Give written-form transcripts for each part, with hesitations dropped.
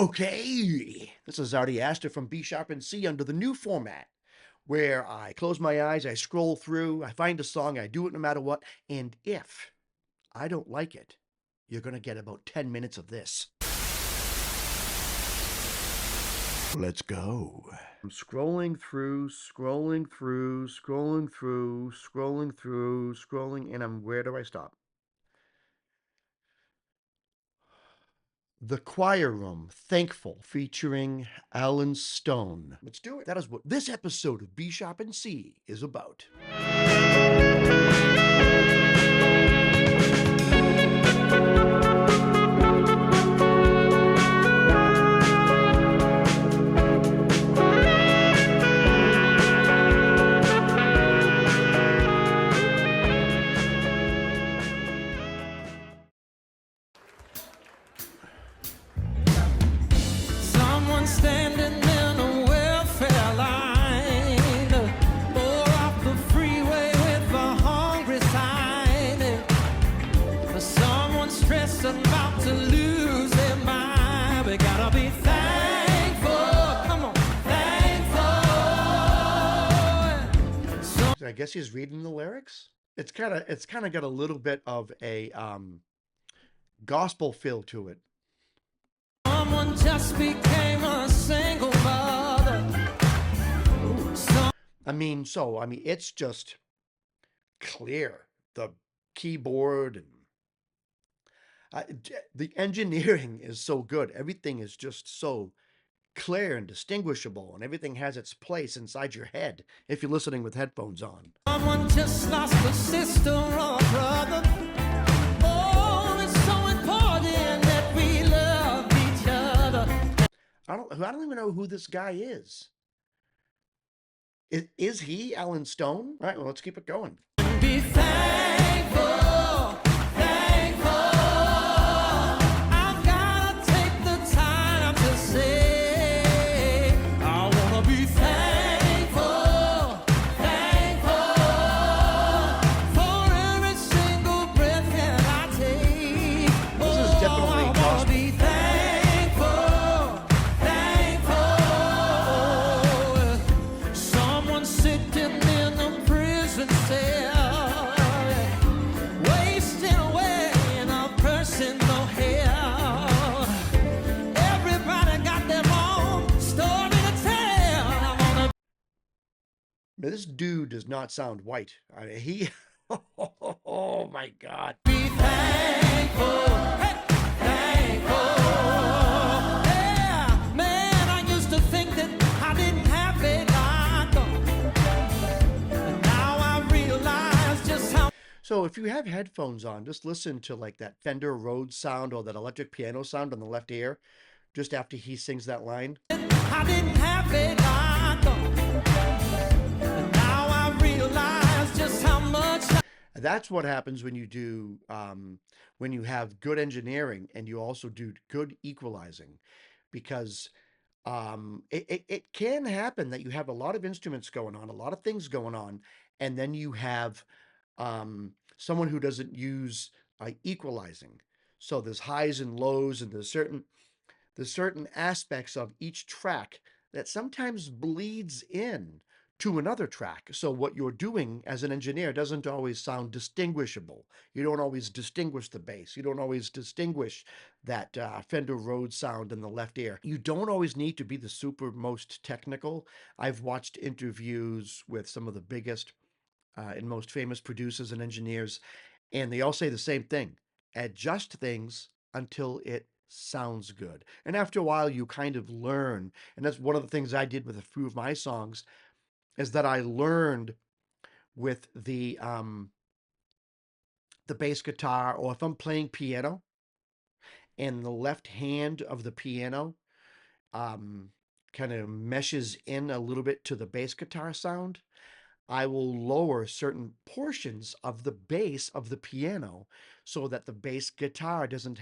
Okay, this is Artie Astor from B Sharp and C under the new format where I close my eyes, I scroll through, I find a song, I do it no matter what, and if I don't like it, you're going to get about 10 minutes of this. Let's go. I'm scrolling through, and where do I stop? The Choir Room, Thankful, featuring Alan Stone. Let's do it. That is what this episode of B Sharp and C is about. Standing in a welfare line, or off the freeway with a hungry sign. Someone stressed about to lose their mind. We gotta be thankful. Come on, thankful. So I guess he's reading the lyrics. It's kind of got a little bit of a gospel feel to it. Someone just became a single mother. I mean, it's just clear. The keyboard and the engineering is so good. Everything is just so clear and distinguishable, and everything has its place inside your head if you're listening with headphones on. Someone just lost a sister or a brother. I don't even know who this guy is. Is he Alan Stone? All right, well, let's keep it going. Be thankful, thankful. I've gotta take the time to say I wanna be thankful, thankful for every single breath that I take. This is definitely gospel. This dude does not sound white. Oh my God. Be thankful, thankful. Yeah, man, I used to think that I didn't have it. Now I realize just how. So if you have headphones on, just listen to like that Fender Rhodes sound or that electric piano sound on the left ear, just after he sings that line. I didn't have it. That's what happens when you do, when you have good engineering and you also do good equalizing, because it can happen that you have a lot of instruments going on, a lot of things going on, and then you have someone who doesn't use equalizing. So there's highs and lows, and there's certain aspects of each track that sometimes bleeds in to another track. So what you're doing as an engineer doesn't always sound distinguishable. You don't always distinguish the bass. You don't always distinguish that Fender Rhodes sound in the left ear. You don't always need to be the super most technical. I've watched interviews with some of the biggest and most famous producers and engineers, and they all say the same thing. Adjust things until it sounds good. And after a while, you kind of learn. And that's one of the things I did with a few of my songs, is that I learned with the bass guitar, or if I'm playing piano and the left hand of the piano kind of meshes in a little bit to the bass guitar sound, I will lower certain portions of the bass of the piano so that the bass guitar doesn't,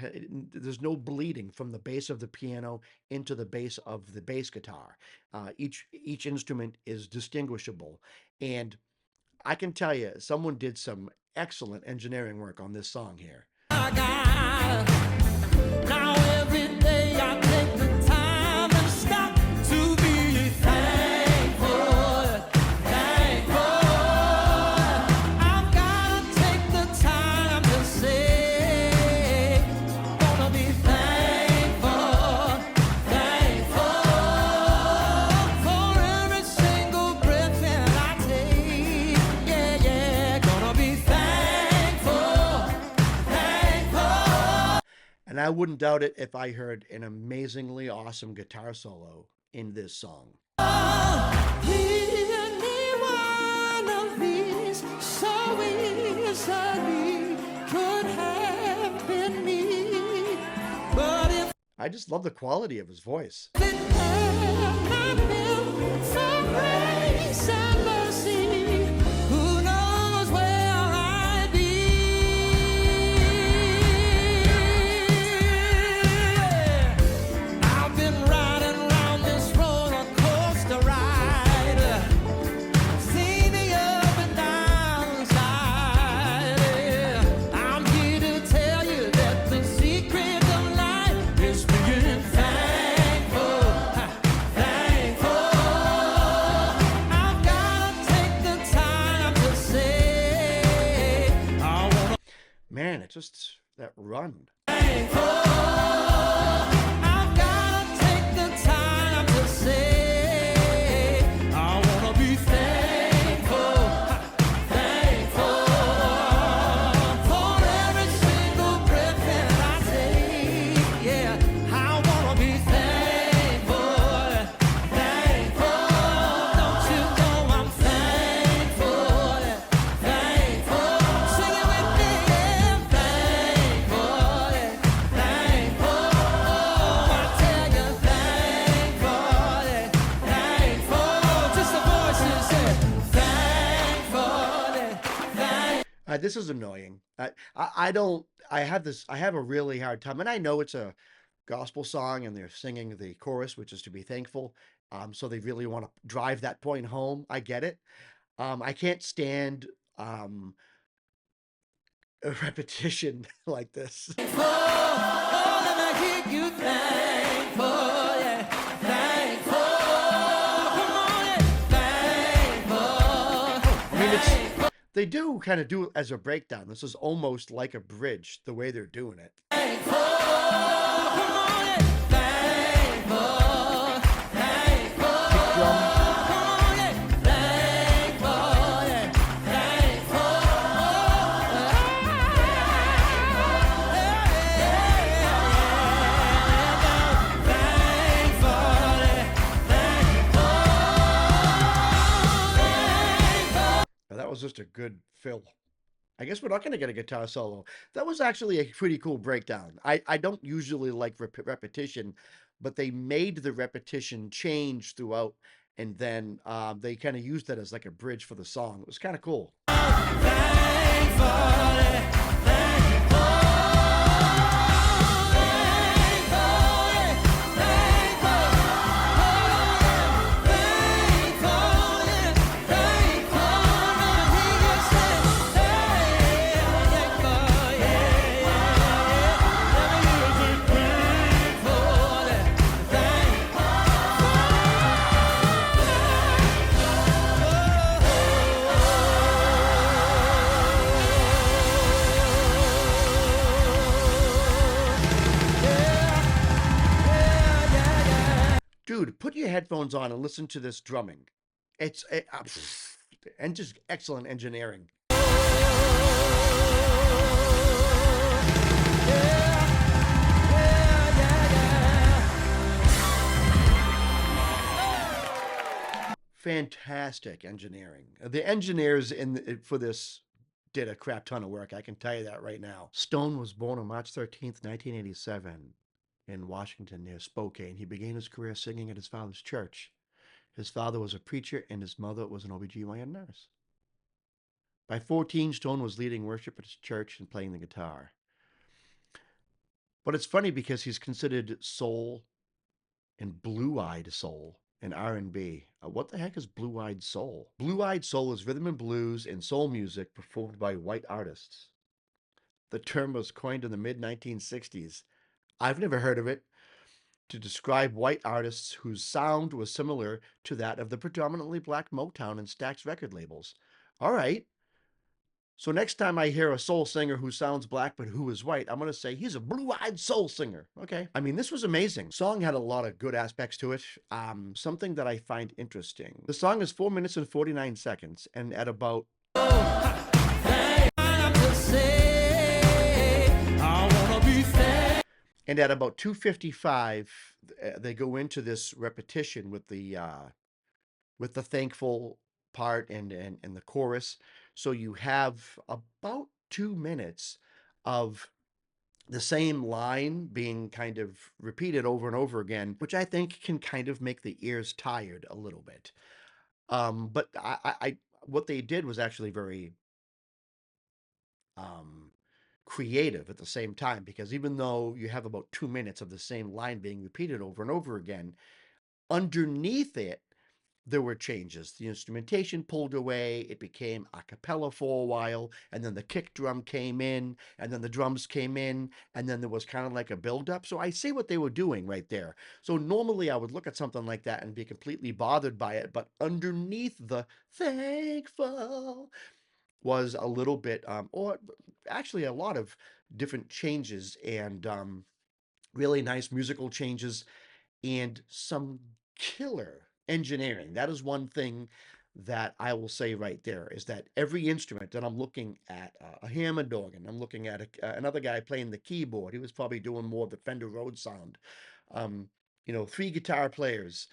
there's no bleeding from the bass of the piano into the bass of the bass guitar. Each instrument is distinguishable. And I can tell you, someone did some excellent engineering work on this song here. Now every day I take the time. I wouldn't doubt it if I heard an amazingly awesome guitar solo in this song. Any one of these so easily could have been me, but if I just love the quality of his voice. it had not been for grace and mercy, who knows where I'd be? I've been riding round this roller coaster ride, seen the up and downside. I'm here to tell you that the secret of life is being thankful, thankful. I've gotta take the time to say I wanna Man, it's just that run. thankful. I've gotta take the time to say I wanna be thankful, thankful for every single breath that I take. Yeah, I wanna be thankful, thankful. Don't you know I'm thankful, thankful. Sing it with me, yeah, thankful, thankful. Oh, I tell you, thankful, thankful. Just the voices say, thankful, thankful. This is annoying. I don't. I have a really hard time, and I know it's a gospel song, and they're singing the chorus, which is to be thankful. So they really want to drive that point home. I get it. I can't stand a repetition like this. Oh, let me hear you thankful, yeah, thankful. Come on, yeah, thankful. I mean, they do kind of do it as a breakdown. This is almost like a bridge, the way they're doing it. Thankful, come on, yeah, thankful, thankful. Kick drum. Come on, yeah, thankful, yeah, thankful. Now, that was just a good fill. I guess we're not going to get a guitar solo. That was actually a pretty cool breakdown. I don't usually like repetition, but they made the repetition change throughout, and then they kind of used that as like a bridge for the song. It was kind of cool. Dude, put your headphones on and listen to this drumming. It's and just excellent engineering. Fantastic engineering. The engineers for this did a crap ton of work. I can tell you that right now. Stone was born on March 13th, 1987 in Washington near Spokane. He began his career singing at his father's church. His father was a preacher and his mother was an OBGYN nurse. By 14, Stone was leading worship at his church and playing the guitar. But it's funny because he's considered soul and blue-eyed soul and R&B. What the heck is blue-eyed soul? Blue-eyed soul is rhythm and blues and soul music performed by white artists. The term was coined in the mid-1960s. I've never heard of it, to describe white artists whose sound was similar to that of the predominantly black Motown and Stax record labels. All right. So next time I hear a soul singer who sounds black but who is white, I'm going to say he's a blue-eyed soul singer. Okay. I mean, this was amazing. Song had a lot of good aspects to it. Something that I find interesting. The song is 4 minutes and 49 seconds, and at about And at about 2:55, they go into this repetition with the thankful part and the chorus. So you have about 2 minutes of the same line being kind of repeated over and over again, which I think can kind of make the ears tired a little bit. But what they did was actually very um, creative at the same time, because even though you have about 2 minutes of the same line being repeated over and over again, underneath it, there were changes. The instrumentation pulled away, it became a cappella for a while, and then the kick drum came in, and then the drums came in, and then there was kind of like a build-up. So I see what they were doing right there. So normally I would look at something like that and be completely bothered by it, but underneath the thankful was a little bit, or actually a lot of different changes and really nice musical changes and some killer engineering. That is one thing that I will say right there is that every instrument that I'm looking at, a Hammond organ, I'm looking at another guy playing the keyboard. He was probably doing more of the Fender Rhodes sound. Um, three guitar players.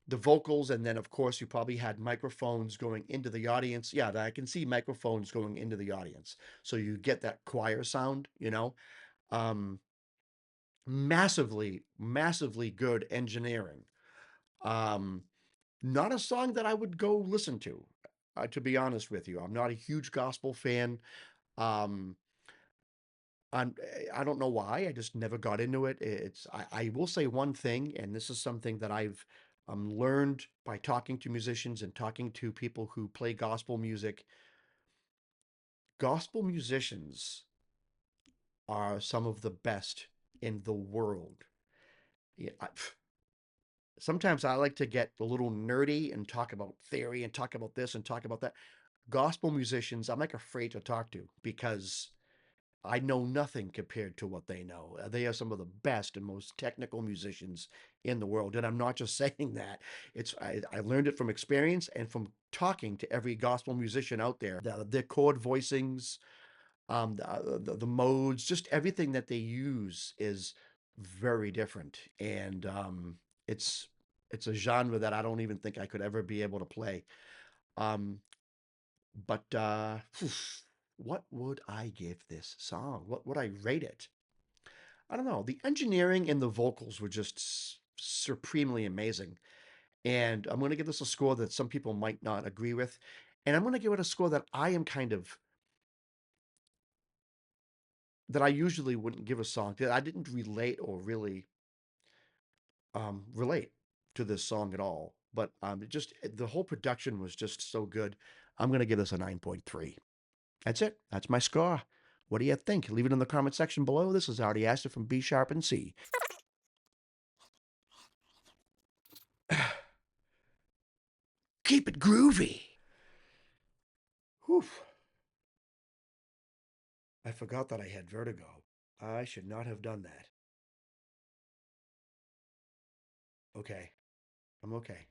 The vocals, and then of course you probably had microphones going into the audience. Yeah, I can see microphones going into the audience, so you get that choir sound. Um, massively good engineering. Um, Not a song that I would go listen to be honest with you. I'm not a huge gospel fan. Um, I don't know why. I just never got into it. I will say one thing, and this is something that I've learned by talking to musicians and talking to people who play gospel music. Gospel musicians are some of the best in the world. Yeah, sometimes I like to get a little nerdy and talk about theory and talk about this and talk about that. Gospel musicians, I'm like afraid to talk to because I know nothing compared to what they know. They are some of the best and most technical musicians in the world. And I'm not just saying that. I learned it from experience and from talking to every gospel musician out there. Their chord voicings, the modes, just everything that they use is very different, and it's it's a genre that I don't even think I could ever be able to play. Um, but what would I give this song? What would I rate it? I don't know. The engineering and the vocals were just supremely amazing, and I'm going to give this a score that some people might not agree with, and I'm going to give it a score that I am kind of that I usually wouldn't give a song that I didn't relate or really relate to this song at all. But the whole production was just so good. I'm gonna give this a 9.3. That's it. That's my score. What do you think? Leave it in the comment section below. This is Artie Astor from B Sharp and C. Keep it groovy. Whew. I forgot that I had vertigo. I should not have done that. Okay. I'm okay.